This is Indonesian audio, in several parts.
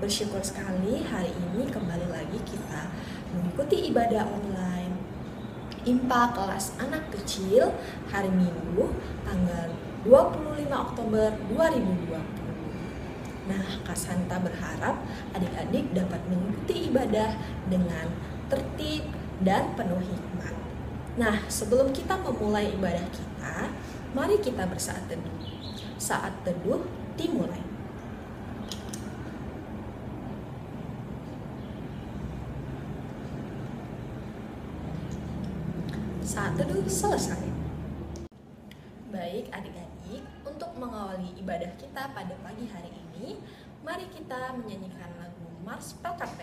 Bersyukur sekali hari ini kembali lagi kita mengikuti ibadah online IMPA kelas anak kecil hari Minggu tanggal 25 Oktober 2020. Nah, Kak Santa berharap adik-adik dapat mengikuti ibadah dengan tertib dan penuh hikmat. Nah, sebelum kita memulai ibadah kita, mari kita bersaat teduh. Saat teduh dimulai. Saat teduh selesai. Baik adik-adik, untuk mengawali ibadah kita pada pagi hari ini, mari kita menyanyikan lagu Mars Pelkat.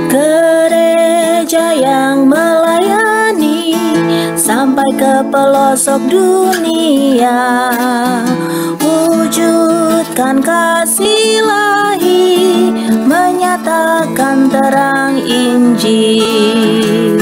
Gereja yang melayani sampai ke pelosok dunia, wujudkan kasih ilahi, menyatakan terang Injil.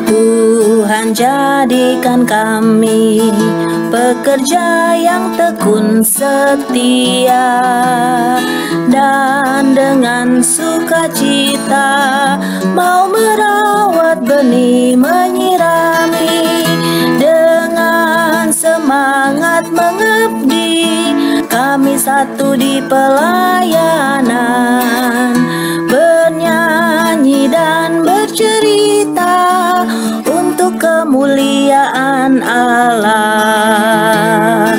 Tuhan jadikan kami pekerja yang tekun setia, dan dengan sukacita mau merawat benih, menyirami, dengan semangat mengabdi. Kami satu di pelayanan, bernyanyi dan bercerita untuk kemuliaan Allah.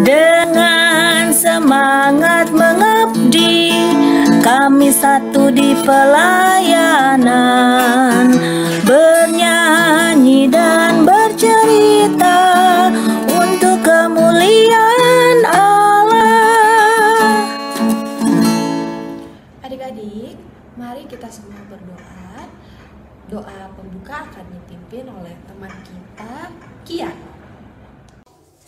Dengan semangat mengabdi, kami satu di pelayanan, bernyanyi dan bercerita untuk kemuliaan Allah. Adik-adik, mari kita semua berdoa. Doa pembuka akan dipimpin oleh teman kita, Kian.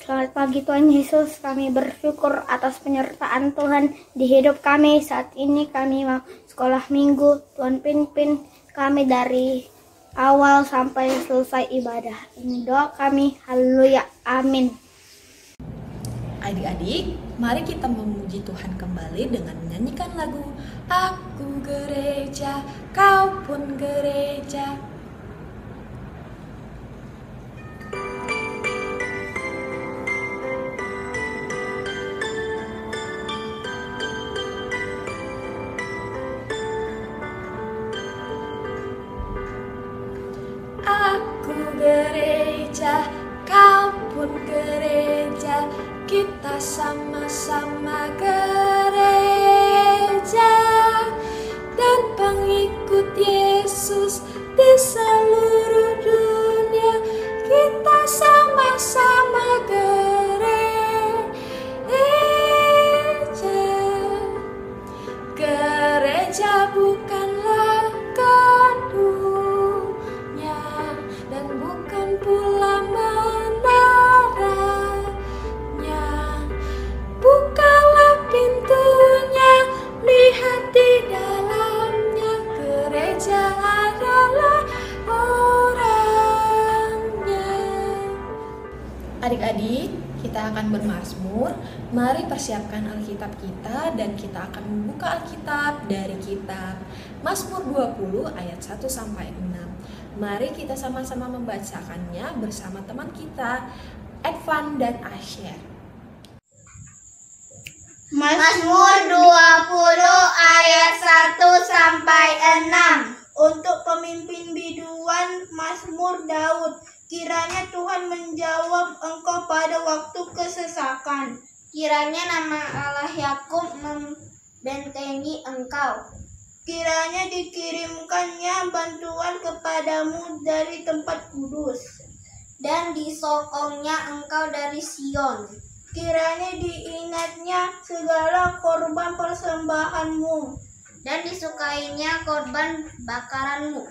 Selamat pagi Tuhan Yesus, kami bersyukur atas penyertaan Tuhan di hidup kami. Saat ini kami mau sekolah minggu, Tuhan pimpin kami dari awal sampai selesai ibadah. Ini doa kami, haleluya, amin. Adik-adik, mari kita memuji Tuhan kembali dengan menyanyikan lagu Aku Gereja, Kau Pun Gereja. Aku gereja, kau pun gereja, kita sama-sama gereja, dan pengikut Yesus di seluruh dunia, kita sama-sama gereja. Gereja bukanlah gedungnya dan bukan pula menaranya. Bukalah pintunya, lihat di dalamnya. Gereja adalah orangnya. Adik-adik, kita akan bermazmur. Mari persiapkan Alkitab kita dan kita akan membuka Alkitab dari kitab Mazmur 20 ayat 1 sampai 6. Mari kita sama-sama membacakannya bersama teman kita, Edvan dan Asher. Mazmur 20 ayat 1 sampai 6. Untuk pemimpin biduan Mazmur Daud. Kiranya Tuhan menjawab engkau pada waktu kesesakan. Kiranya nama Allah Yakub membentengi engkau. Kiranya dikirimkannya bantuan kepadamu dari tempat kudus, dan disokongnya engkau dari Sion. Kiranya diingatnya segala korban persembahanmu, dan disukainya korban bakaranmu.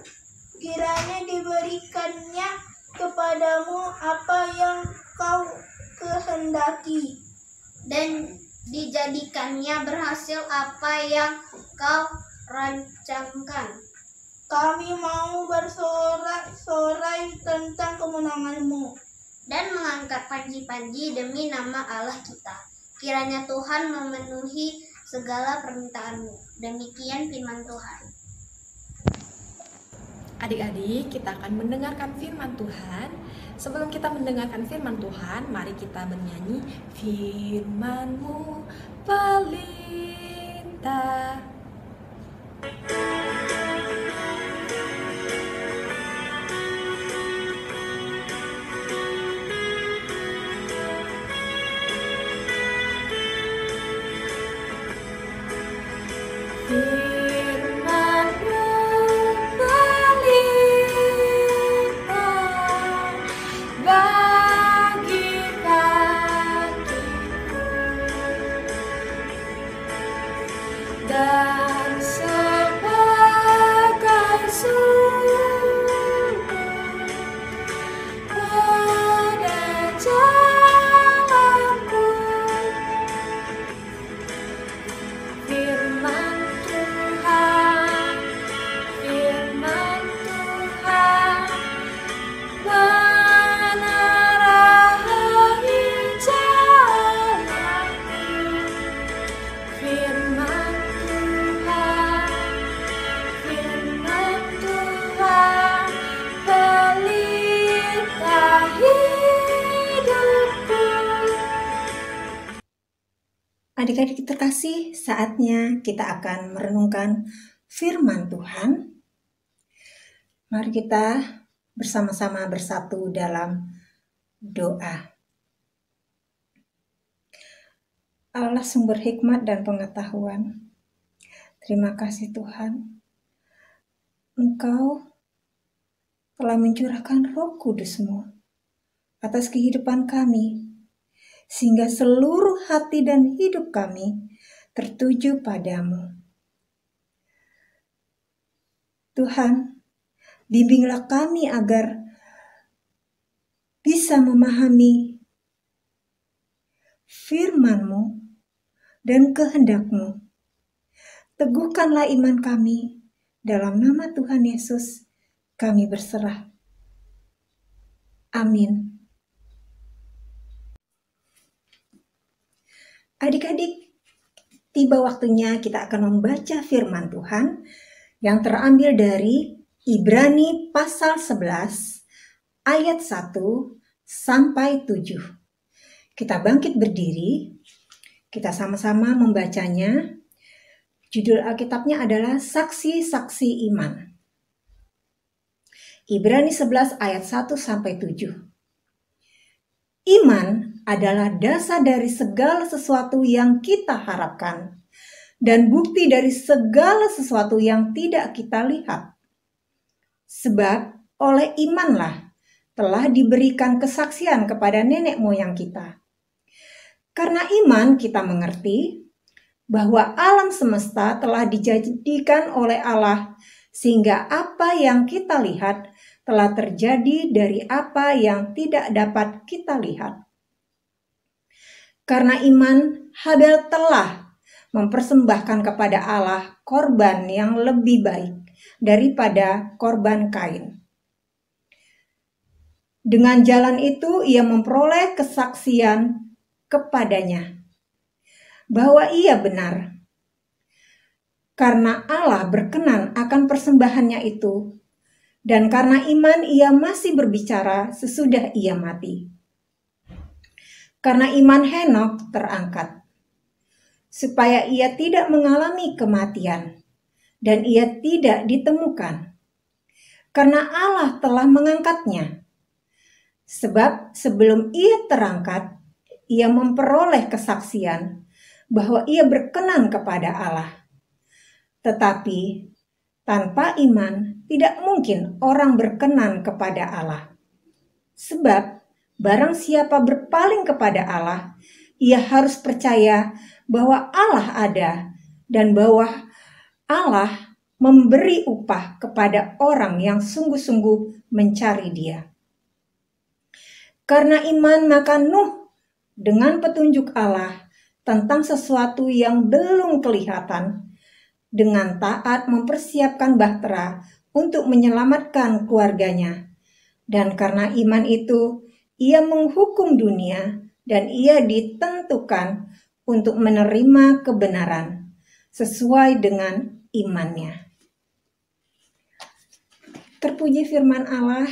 Kiranya diberikannya kepadamu apa yang kau kehendaki, dan dijadikannya berhasil apa yang kau rancangkan. Kami mau bersorak-sorai tentang kemenanganmu, dan mengangkat panji-panji demi nama Allah kita. Kiranya Tuhan memenuhi segala permintaanmu. Demikian firman Tuhan. Adik-adik, kita akan mendengarkan firman Tuhan. Sebelum kita mendengarkan firman Tuhan, mari kita bernyanyi Firman-Mu pelita. Firman-Mu pelita bagi kakiku dan sebagai sumber pada jalanku. Firman Tuhan, firman Tuhan, menerangi jalanku. Firman Tuhan, pelita hidupku. Adik-adik terkasih, saatnya kita akan merenungkan firman Tuhan. Mari kita bersama-sama bersatu dalam doa. Allah sumber hikmat dan pengetahuan, terima kasih Tuhan. Engkau telah mencurahkan Roh Kudus-Mu atas kehidupan kami, sehingga seluruh hati dan hidup kami tertuju padamu. Tuhan, bimbinglah kami agar bisa memahami firman-Mu dan kehendak-Mu. Teguhkanlah iman kami, dalam nama Tuhan Yesus kami berserah. Amin. Adik-adik, tiba waktunya kita akan membaca firman Tuhan yang terambil dari Ibrani pasal 11 ayat 1 sampai 7. Kita bangkit berdiri, kita sama-sama membacanya. Judul Alkitabnya adalah Saksi-saksi Iman. Ibrani 11 ayat 1 sampai 7. Iman adalah dasar dari segala sesuatu yang kita harapkan dan bukti dari segala sesuatu yang tidak kita lihat. Sebab oleh imanlah telah diberikan kesaksian kepada nenek moyang kita. Karena iman kita mengerti bahwa alam semesta telah dijadikan oleh Allah, sehingga apa yang kita lihat telah terjadi dari apa yang tidak dapat kita lihat. Karena iman, Habel telah mempersembahkan kepada Allah korban yang lebih baik daripada korban Kain. Dengan jalan itu ia memperoleh kesaksian kepadanya bahwa ia benar. Karena Allah berkenan akan persembahannya itu, dan karena iman ia masih berbicara sesudah ia mati. Karena iman Henokh terangkat, supaya ia tidak mengalami kematian, dan ia tidak ditemukan. Karena Allah telah mengangkatnya. Sebab sebelum ia terangkat, ia memperoleh kesaksian bahwa ia berkenan kepada Allah. Tetapi tanpa iman tidak mungkin orang berkenan kepada Allah. Sebab barang siapa berpaling kepada Allah, ia harus percaya bahwa Allah ada dan bahwa Allah memberi upah kepada orang yang sungguh-sungguh mencari Dia. Karena iman maka Nuh dengan petunjuk Allah tentang sesuatu yang belum kelihatan, dengan taat mempersiapkan bahtera untuk menyelamatkan keluarganya. Dan karena iman itu, ia menghukum dunia dan ia ditentukan untuk menerima kebenaran sesuai dengan imannya. Terpuji firman Allah.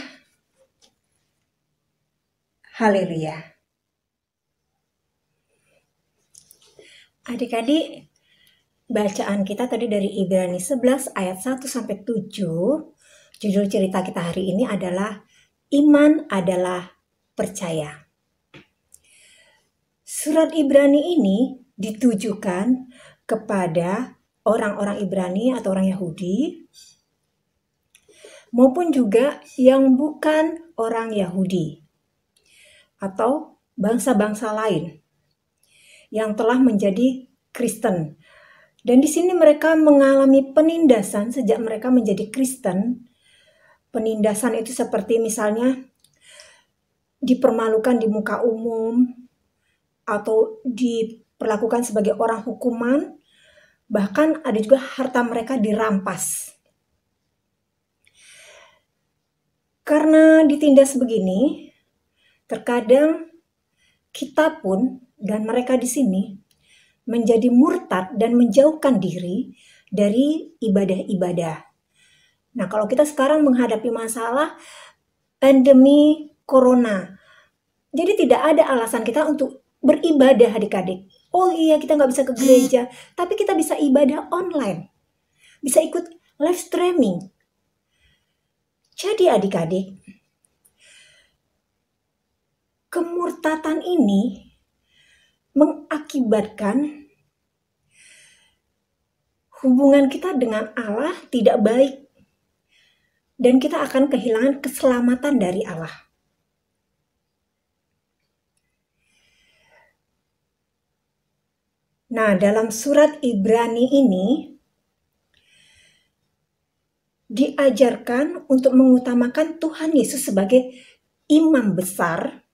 Haleluya. Adik-adik, bacaan kita tadi dari Ibrani 11 ayat 1 sampai 7. Judul cerita kita hari ini adalah Iman adalah percaya. Surat Ibrani ini ditujukan kepada orang-orang Ibrani atau orang Yahudi maupun juga yang bukan orang Yahudi atau bangsa-bangsa lain yang telah menjadi Kristen. Dan di sini mereka mengalami penindasan sejak mereka menjadi Kristen. Penindasan itu seperti misalnya dipermalukan di muka umum atau diperlakukan sebagai orang hukuman, bahkan ada juga harta mereka dirampas. Karena ditindas begini, terkadang kita pun dan mereka di sini menjadi murtad dan menjauhkan diri dari ibadah-ibadah. Nah, kalau kita sekarang menghadapi masalah pandemi corona, jadi tidak ada alasan kita untuk beribadah adik-adik. Oh iya, kita nggak bisa ke gereja, tapi kita bisa ibadah online. Bisa ikut live streaming. Jadi adik-adik, kemurtatan ini mengakibatkan hubungan kita dengan Allah tidak baik dan kita akan kehilangan keselamatan dari Allah. Nah, dalam surat Ibrani ini diajarkan untuk mengutamakan Tuhan Yesus sebagai imam besar.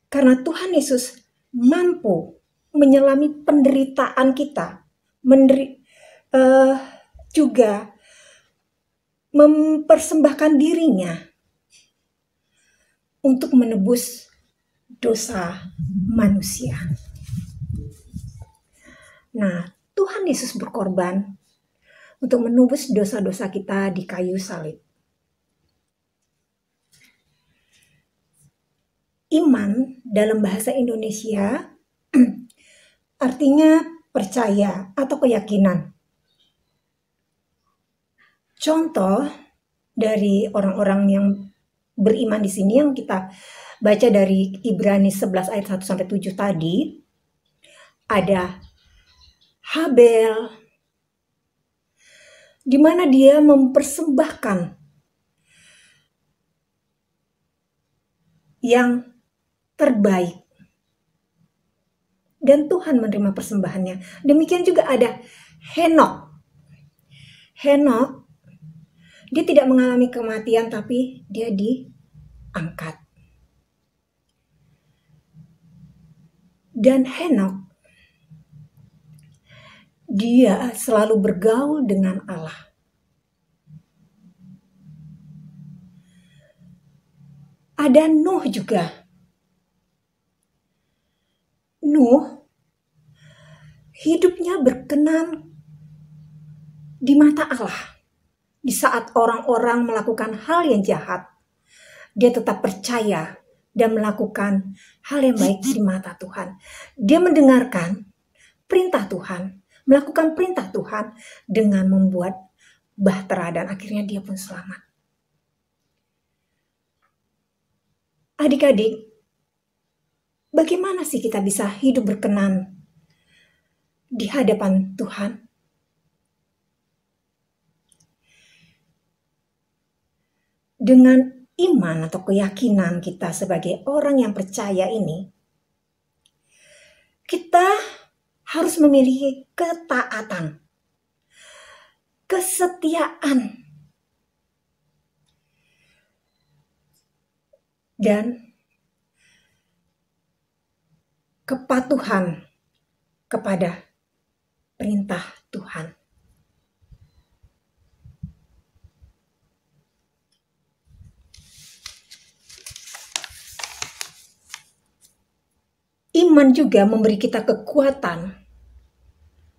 Karena Tuhan Yesus mampu menyelami penderitaan kita, juga mempersembahkan dirinya untuk menebus dosa manusia. Nah, Tuhan Yesus berkorban untuk menebus dosa-dosa kita di kayu salib. Iman dalam bahasa Indonesia artinya percaya atau keyakinan. Contoh dari orang-orang yang beriman di sini yang kita baca dari Ibrani 11 ayat 1 sampai 7 tadi, ada Habel, di mana dia mempersembahkan yang terbaik. Dan Tuhan menerima persembahannya. Demikian juga ada Henok. Henok, dia tidak mengalami kematian tapi dia diangkat. Dan Henok, dia selalu bergaul dengan Allah. Ada Nuh juga. Nuh hidupnya berkenan di mata Allah. Di saat orang-orang melakukan hal yang jahat, dia tetap percaya dan melakukan hal yang baik di mata Tuhan. Dia mendengarkan perintah Tuhan, melakukan perintah Tuhan dengan membuat bahtera dan akhirnya dia pun selamat. Adik-adik, bagaimana sih kita bisa hidup berkenan di hadapan Tuhan? dengan iman atau keyakinan kita sebagai orang yang percaya ini, kita harus memiliki ketaatan, kesetiaan, dan kepatuhan kepada perintah Tuhan. Iman juga memberi kita kekuatan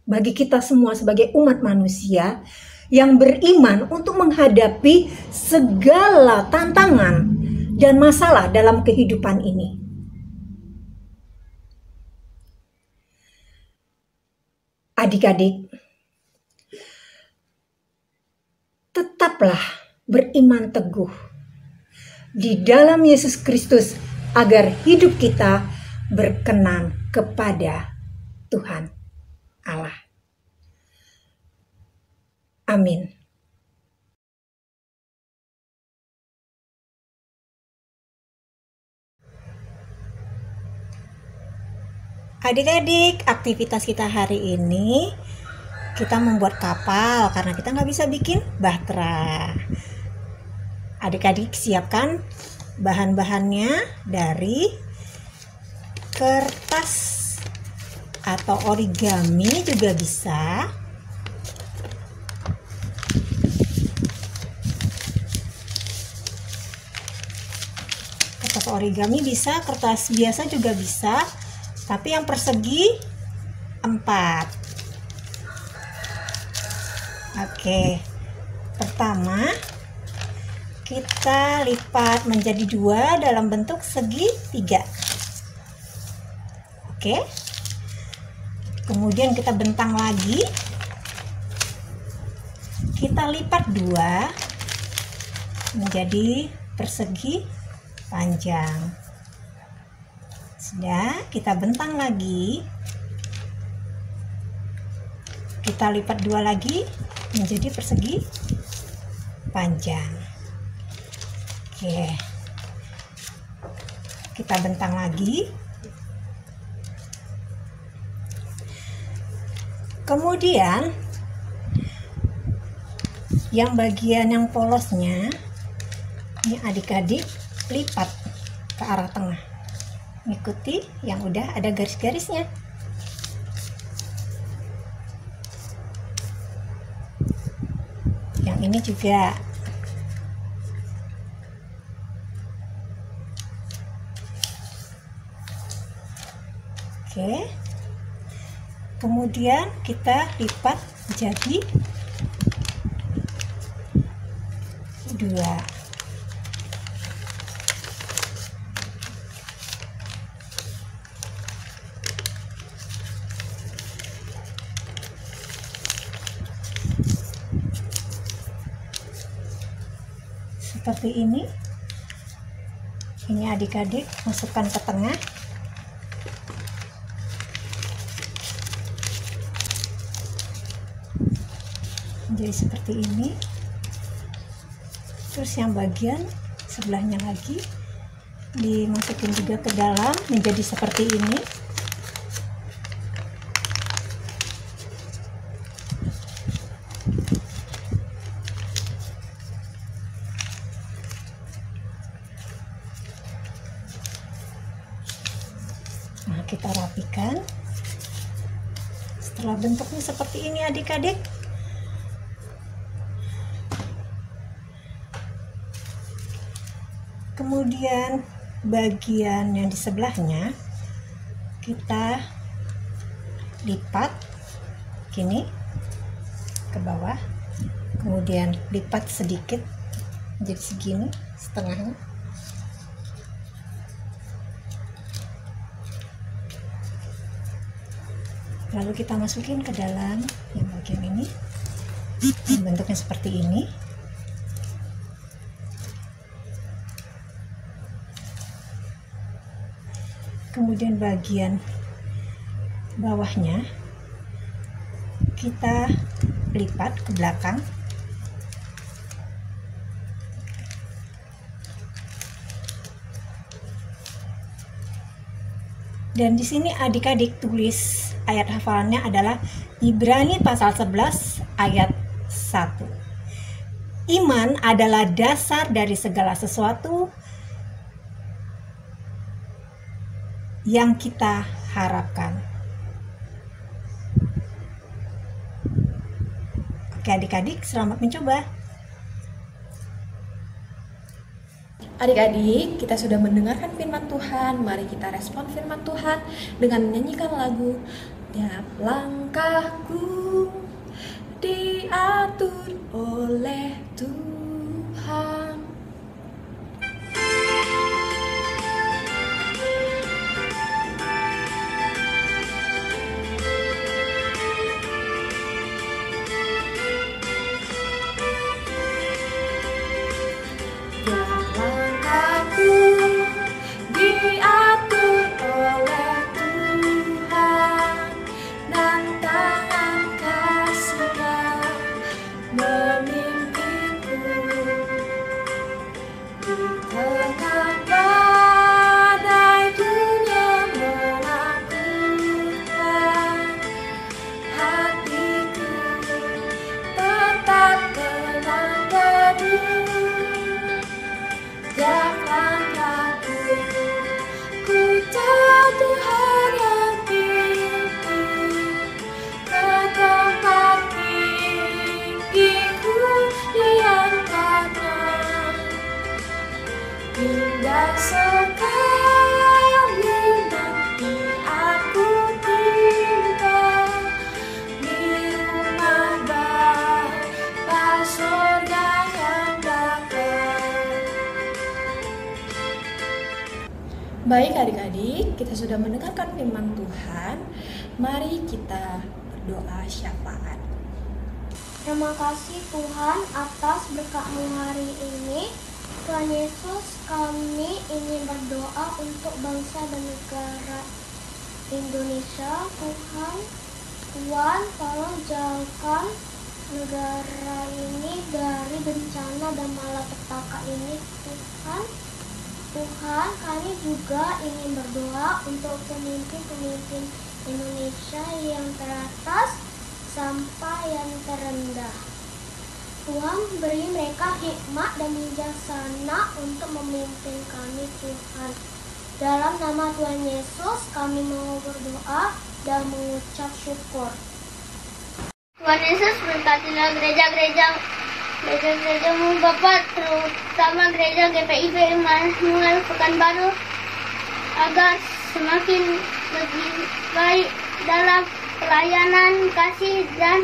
bagi kita semua sebagai umat manusia yang beriman untuk menghadapi segala tantangan dan masalah dalam kehidupan ini. Adik-adik, tetaplah beriman teguh di dalam Yesus Kristus agar hidup kita berkenan kepada Tuhan Allah. Amin. Adik-adik, aktivitas kita hari ini kita membuat kapal karena kita nggak bisa bikin bahtera. Adik-adik siapkan bahan-bahannya dari kertas atau origami juga bisa. Kertas origami bisa, kertas biasa juga bisa, tapi yang persegi 4. Oke, pertama kita lipat menjadi 2 dalam bentuk segi 3. Oke, kemudian kita bentang lagi, kita lipat 2 menjadi persegi panjang. Sudah, kita bentang lagi, kita lipat 2 lagi menjadi persegi panjang. Oke, kita bentang lagi. Kemudian yang bagian yang polosnya ini adik-adik lipat ke arah tengah, ikuti yang udah ada garis-garisnya. Yang ini juga. Oke, kemudian kita lipat jadi 2. Seperti ini. Ini adik-adik masukkan ke tengah. Jadi seperti ini. Terus yang bagian sebelahnya lagi dimasukin juga ke dalam menjadi seperti ini. Nah, kita rapikan. Setelah bentuknya seperti ini adik-adik, kemudian bagian yang di sebelahnya kita lipat gini ke bawah, kemudian lipat sedikit jadi segini setengahnya. Lalu kita masukin ke dalam yang bagian ini, bentuknya seperti ini. Kemudian bagian bawahnya kita lipat ke belakang. Dan di sini adik-adik tulis ayat hafalannya adalah Ibrani pasal 11 ayat 1. Iman adalah dasar dari segala sesuatu yang kita harapkan. Oke adik-adik, selamat mencoba. Adik-adik, kita sudah mendengarkan firman Tuhan. Mari kita respon firman Tuhan dengan menyanyikan lagu Tiap langkahku diatur oleh Tuhan. Tiap langkahku diatur oleh Tuhan, dan tangan kasih-Nya memimpinku. Di tengah badai dunia menakutkan, hatiku tetap tenang teduh. Tiap langkahku ku tahu Tuhan yang pimpin ke tempat tinggi-Ku diangkatnya. Indah sekali nanti aku tinggal di rumah Bapa surga yang bakal. Baik adik-adik, kita sudah mendengarkan firman Tuhan. Mari kita berdoa syafaat. Terima kasih Tuhan atas berkat-Mu hari ini. Tuhan Yesus, kami ingin berdoa untuk bangsa dan negara Indonesia. Tuhan tolong jauhkan negara ini dari bencana dan malapetaka ini Tuhan, kami juga ingin berdoa untuk pemimpin-pemimpin Indonesia yang teratas sampai yang terendah. Tuhan, beri mereka hikmat dan bijaksana untuk memimpin kami Tuhan. Dalam nama Tuhan Yesus kami mau berdoa dan mengucap syukur. Tuhan Yesus berkatilah gereja-gereja-Mu Bapa, terutama gereja GPIB Immanuel Pekanbaru, agar semakin lebih baik dalam pelayanan kasih dan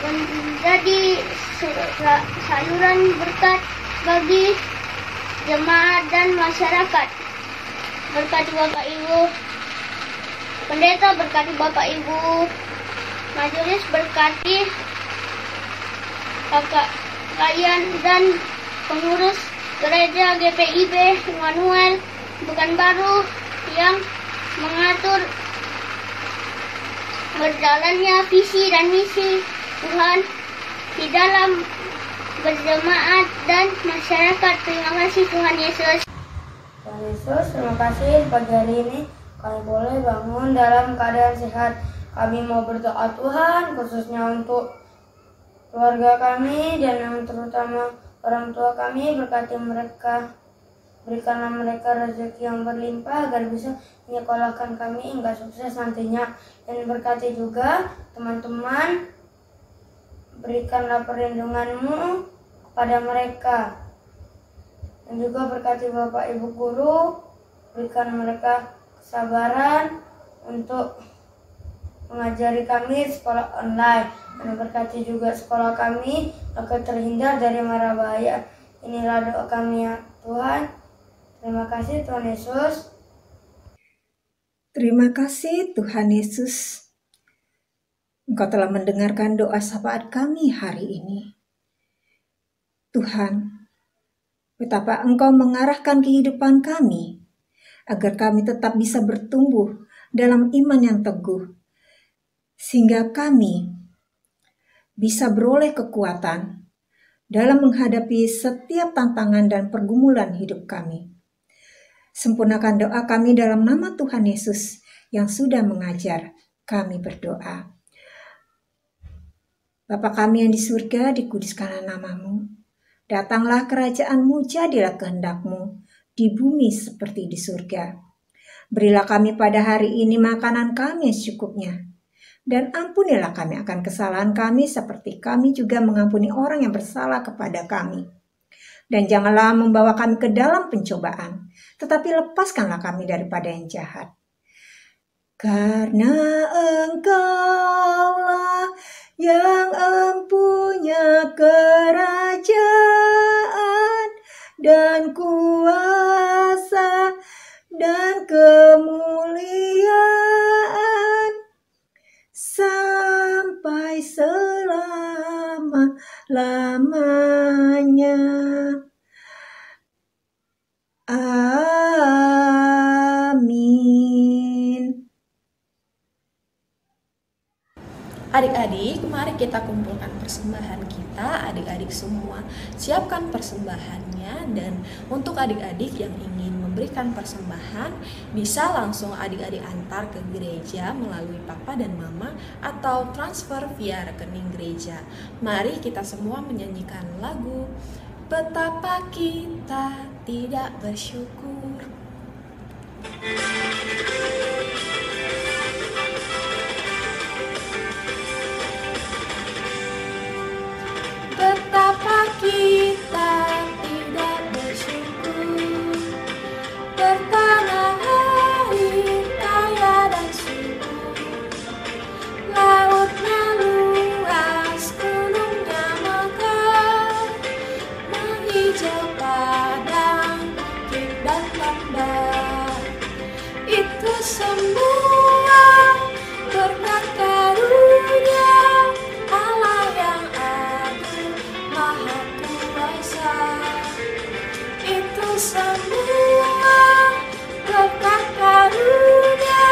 menjadi saluran berkat bagi jemaat dan masyarakat. Berkati Bapak Ibu pendeta, berkati Bapak Ibu majelis, berkati kakak kalian dan pengurus gereja GPIB Immanuel Pekanbaru yang mengatur berjalannya visi dan misi Tuhan di dalam berjemaat dan masyarakat. Terima kasih Tuhan Yesus. Tuhan Yesus, terima kasih pagi hari ini kami boleh bangun dalam keadaan sehat. Kami mau berdoa Tuhan khususnya untuk keluarga kami dan yang terutama orang tua kami. Berkati mereka, berikanlah mereka rezeki yang berlimpah agar bisa menyekolahkan kami hingga sukses nantinya. Dan berkati juga teman-teman, berikanlah perlindungan-Mu kepada mereka. Dan juga berkati Bapak Ibu guru, berikan mereka kesabaran untuk mengajari kami sekolah online. Dan berkati juga sekolah kami agar terhindar dari mara bahaya. Inilah doa kami ya Tuhan. Terima kasih Tuhan Yesus. Terima kasih Tuhan Yesus. Engkau telah mendengarkan doa syafaat kami hari ini. Tuhan, betapa Engkau mengarahkan kehidupan kami, agar kami tetap bisa bertumbuh dalam iman yang teguh, sehingga kami bisa beroleh kekuatan dalam menghadapi setiap tantangan dan pergumulan hidup kami. Sempurnakan doa kami dalam nama Tuhan Yesus yang sudah mengajar kami berdoa. Bapa kami yang di surga, dikuduskanlah namamu. Datanglah kerajaan-Mu, jadilah kehendak-Mu di bumi seperti di surga. Berilah kami pada hari ini makanan kami secukupnya. Dan ampunilah kami akan kesalahan kami seperti kami juga mengampuni orang yang bersalah kepada kami. Dan janganlah membawa kami ke dalam pencobaan, tetapi lepaskanlah kami daripada yang jahat. Karena Engkaulah yang empunya kerajaan dan kuasa dan kemuliaan sampai selama-lamanya. Amin. Adik-adik, mari kita kumpulkan persembahan kita. Adik-adik semua siapkan persembahannya, dan untuk adik-adik yang ingin memberikan persembahan bisa langsung adik-adik antar ke gereja melalui papa dan mama atau transfer via rekening gereja. Mari kita semua menyanyikan lagu Betapa Kita Tidak Bersyukur. Betapa kita tidak bersyukur, bertanah air kaya dan subur, lautnya luas, gunungnya megah, menghijau padang, bukit dan lembah. Itu semua berkat karunia Allah yang Maha Kuasa. Itu semua berkat karunia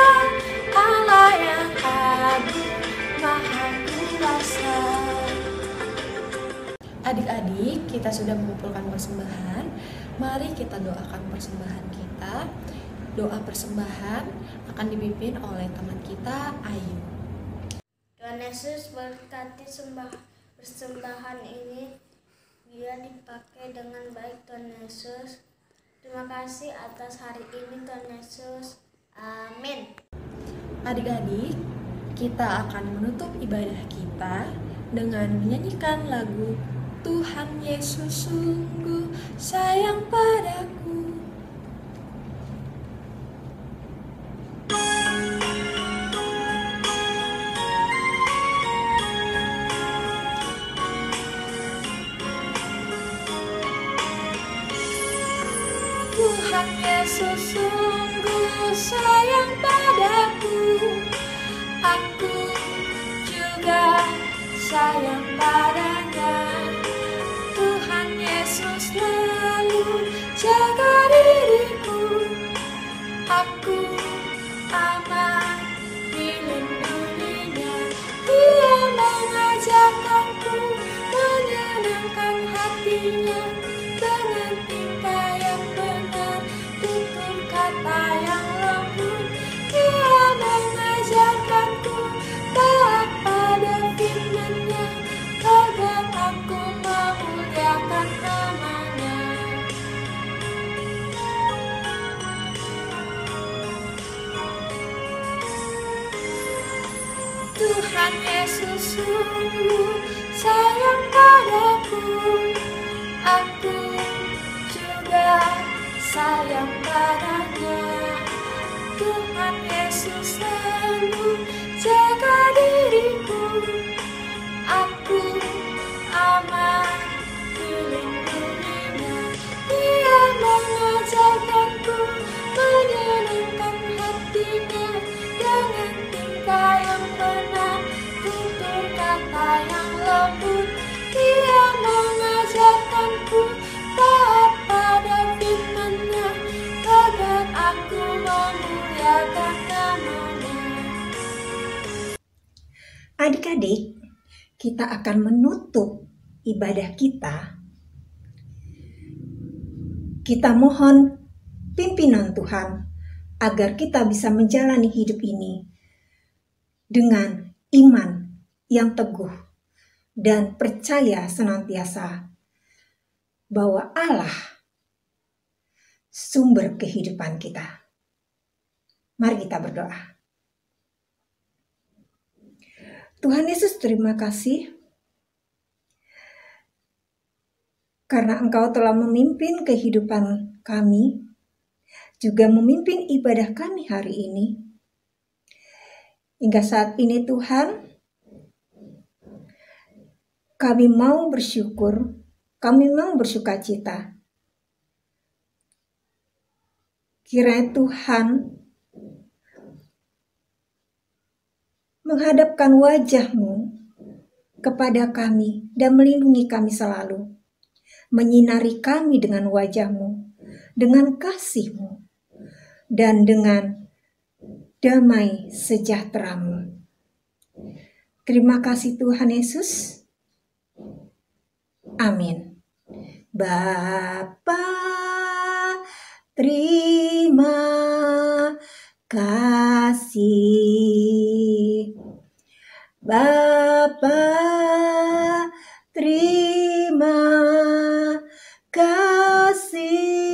Allah yang agung Maha Kuasa. Adik-adik, kita sudah mengumpulkan persembahan. Mari kita doakan persembahan kita. Doa persembahan akan dipimpin oleh teman kita, Ayu. Tuhan Yesus berkati persembahan ini, biar dipakai dengan baik Tuhan Yesus. Terima kasih atas hari ini Tuhan Yesus. Amin. Adik-adik, kita akan menutup ibadah kita dengan menyanyikan lagu Tuhan Yesus sungguh sayang padaku. Tuhan Yesus sungguh sayang padaku, aku juga sayang padanya. Tuhan Yesus selalu jaga diriku, aku aman dilindunginya. Dia mengajarkanku menyenangkan hatinya dengan tingkah yang benar, tutur kata yang lembut. Dia mengajarkanku taat pada firman-Nya, agar aku memuliakan nama-Nya. Tuhan Yesus sungguh sayang padaku, aku juga sayang padanya. Tuhan Yesus selalu jaga diriku, aku aman dilindunginya. Dia mengajarkanku menyenangkan hatinya dengan tingkah yang benar, tutur kata yang lembut. Dia mengajarkanku taat pada firman-Nya, agar aku memuliakan nama-Nya. Adik-adik, kita akan menutup ibadah kita. Kita mohon pimpinan Tuhan agar kita bisa menjalani hidup ini dengan iman yang teguh dan percaya senantiasa bahwa Allah sumber kehidupan kita. Mari kita berdoa. Tuhan Yesus, terima kasih karena Engkau telah memimpin kehidupan kami, juga memimpin ibadah kami hari ini. Hingga saat ini Tuhan, kami mau bersyukur, kami mau bersukacita. Kiranya Tuhan menghadapkan wajah-Mu kepada kami dan melindungi kami selalu. Menyinari kami dengan wajah-Mu, dengan kasih-Mu, dan dengan damai sejahtera-Mu. Terima kasih Tuhan Yesus. Amin. Bapa, terima kasih. Bapa, terima kasih.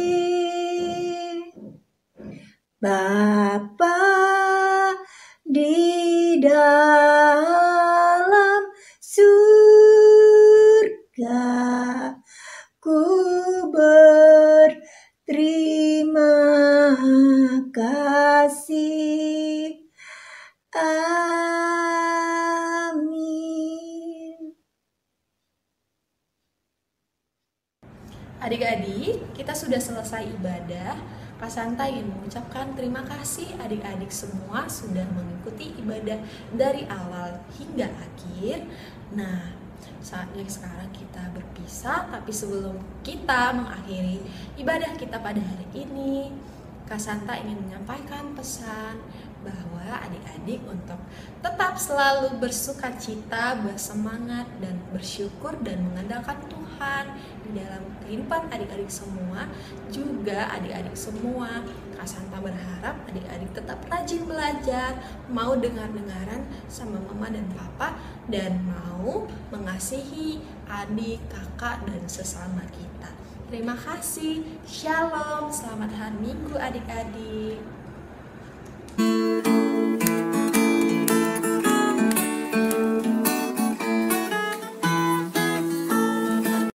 Bapa di dalam surga, ku berterima kasih. Amin. Adik-adik, kita sudah selesai ibadah. Kak Santa ingin mengucapkan terima kasih adik-adik semua sudah mengikuti ibadah dari awal hingga akhir. Nah, saatnya sekarang kita berpisah, tapi sebelum kita mengakhiri ibadah kita pada hari ini, Kak Santa ingin menyampaikan pesan bahwa adik-adik untuk tetap selalu bersukacita, bersemangat, dan bersyukur dan mengandalkan Tuhan di dalam kehidupan adik-adik semua. Juga adik-adik semua, Kak Santa berharap adik-adik tetap rajin belajar, mau dengar-dengaran sama mama dan papa, dan mau mengasihi adik, kakak, dan sesama kita. Terima kasih. Shalom. Selamat hari Minggu adik-adik.